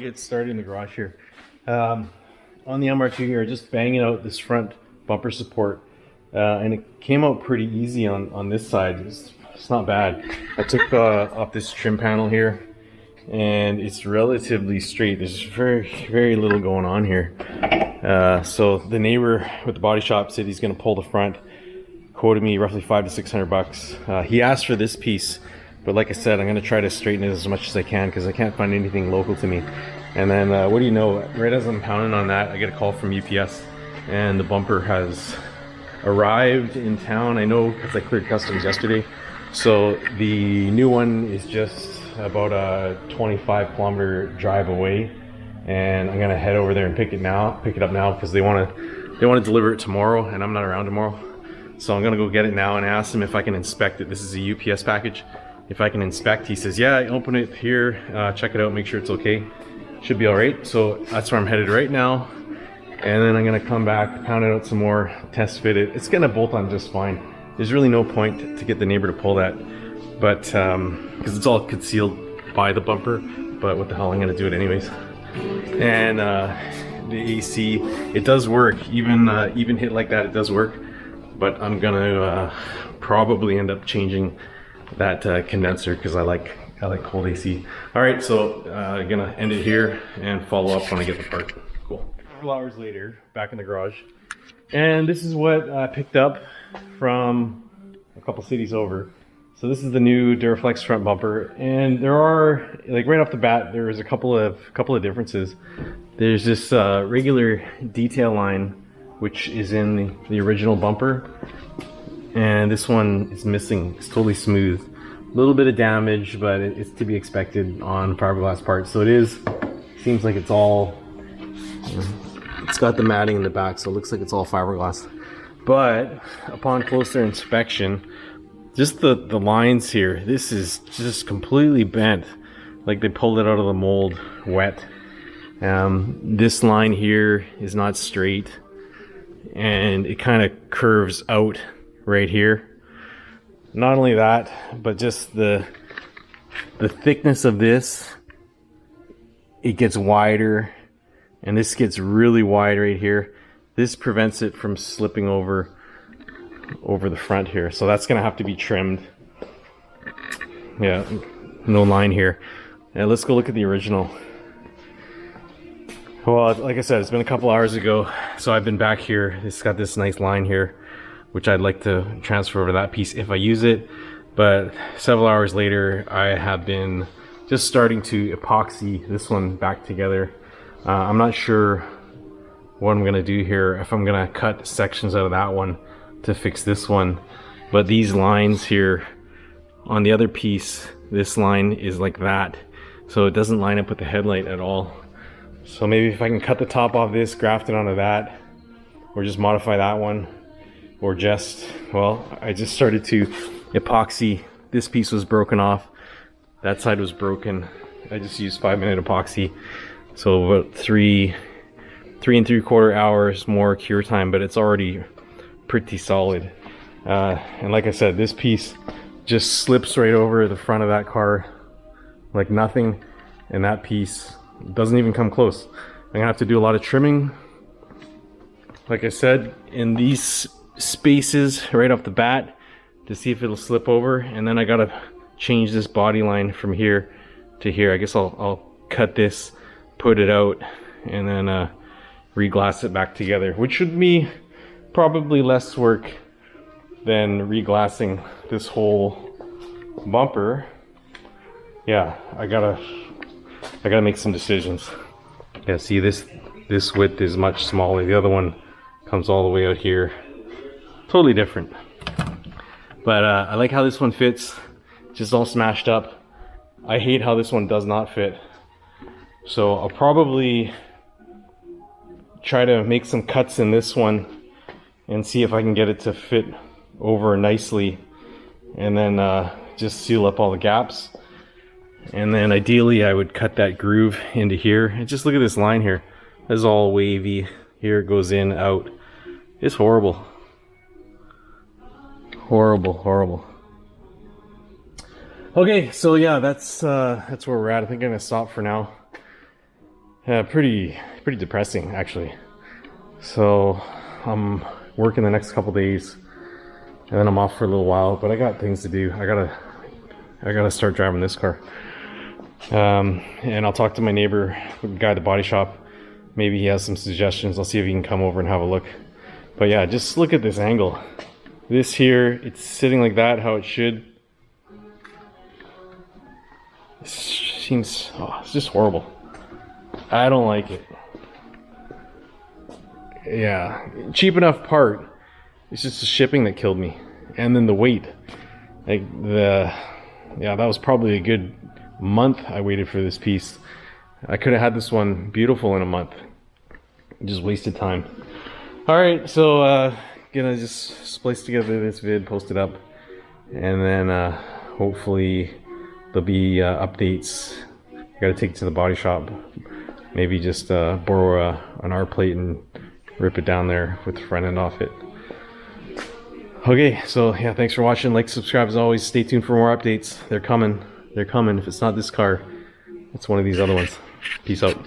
get started in the garage here. On the MR2 here, just banging out this front bumper support, and it came out pretty easy on this side. It's not bad. I took off this trim panel here, and it's relatively straight. There's very little going on here. So the neighbor with the body shop said he's going to pull the front, quoted me roughly $500 to $600. He asked for this piece, but like I said, I'm going to try to straighten it as much as I can because I can't find anything local to me. And then what do you know, right as I'm pounding on that, I get a call from UPS, and the bumper has arrived in town. I know because I cleared customs yesterday. So the new one is just about a 25-kilometer drive away, and I'm gonna head over there and pick it up now because they want to deliver it tomorrow, and I'm not around tomorrow. So I'm gonna go get it now, and I asked him if I can inspect it. This is a UPS package. If I can inspect, he says, yeah, open it here, check it out, make sure it's okay. Should be all right. So that's where I'm headed right now, and then I'm gonna come back, pound it out some more, test fit it. It's gonna bolt on just fine. There's really no point to get the neighbor to pull that, but because it's all concealed by the bumper. But what the hell, I'm gonna do it anyways. And the AC, it does work. Even hit like that, it does work. But I'm gonna probably end up changing that condenser because I like cold AC. All right, so I'm gonna end it here and follow up when I get the part. Cool. Several hours later, back in the garage, and this is what I picked up from a couple cities over. So this is the new Duraflex front bumper, and there are, like, right off the bat, there's a couple of differences. There's this regular detail line which is in the original bumper, and this one is missing. It's totally smooth. A little bit of damage, but it's to be expected on fiberglass parts. So seems like it's all, it's got the matting in the back, so it looks like it's all fiberglass. But upon closer inspection, just the lines here, this is just completely bent, like they pulled it out of the mold wet. This line here is not straight, and it kind of curves out right here. Not only that, but just the thickness of this, it gets wider, and this gets really wide right here. This prevents it from slipping over the front here, so that's gonna have to be trimmed. Yeah, no line here. Now let's go look at the original. Well, like I said, it's been a couple hours ago, so I've been back here. It's got this nice line here, which I'd like to transfer over that piece if I use it. But several hours later, I have been just starting to epoxy this one back together. I'm not sure what I'm gonna do here, if I'm gonna cut sections out of that one to fix this one. But these lines here on the other piece, this line is like that, so it doesn't line up with the headlight at all. So maybe if I can cut the top off this, graft it onto that, or just modify that one, or just, well, I just started to epoxy. This piece was broken off, that side was broken. I just used 5-minute epoxy, so about 3 3¾ hours more cure time, but it's already pretty solid. And like I said, this piece just slips right over the front of that car like nothing, and that piece doesn't even come close. I'm gonna have to do a lot of trimming, like I said, in these spaces right off the bat to see if it'll slip over, and then I gotta change this body line from here to here. I guess I'll cut this, put it out, and then re-glass it back together, which should be probably less work than re-glassing this whole bumper. Yeah, I gotta make some decisions. Yeah, see, this width is much smaller. The other one comes all the way out here. Totally different. But I like how this one fits, just all smashed up. I hate how this one does not fit. So I'll probably try to make some cuts in this one and see if I can get it to fit over nicely, and then just seal up all the gaps. And then ideally I would cut that groove into here, and just look at this line here. This is all wavy. Here it goes in, out. It's horrible. Horrible. Okay, so yeah, that's where we're at. I think I'm gonna stop for now. pretty depressing actually. So I'm working the next couple days, and then I'm off for a little while. But I got things to do. I gotta start driving this car. And I'll talk to my neighbor, the guy at the body shop. Maybe he has some suggestions. I'll see if he can come over and have a look. But yeah, just look at this angle. This here, it's sitting like that, how it should. It seems, oh, it's just horrible. I don't like it. Yeah, cheap enough part. It's just the shipping that killed me. And then the weight. Like yeah, that was probably a good month I waited for this piece. I could have had this one beautiful in a month. Just wasted time. Alright, so gonna just splice together this vid, post it up, and then hopefully there'll be updates. I gotta take it to the body shop. Maybe just borrow an R plate and rip it down there with the front end off it. Okay, so yeah, thanks for watching. Like, subscribe as always. Stay tuned for more updates. They're coming. They're coming. If it's not this car, it's one of these other ones. Peace out.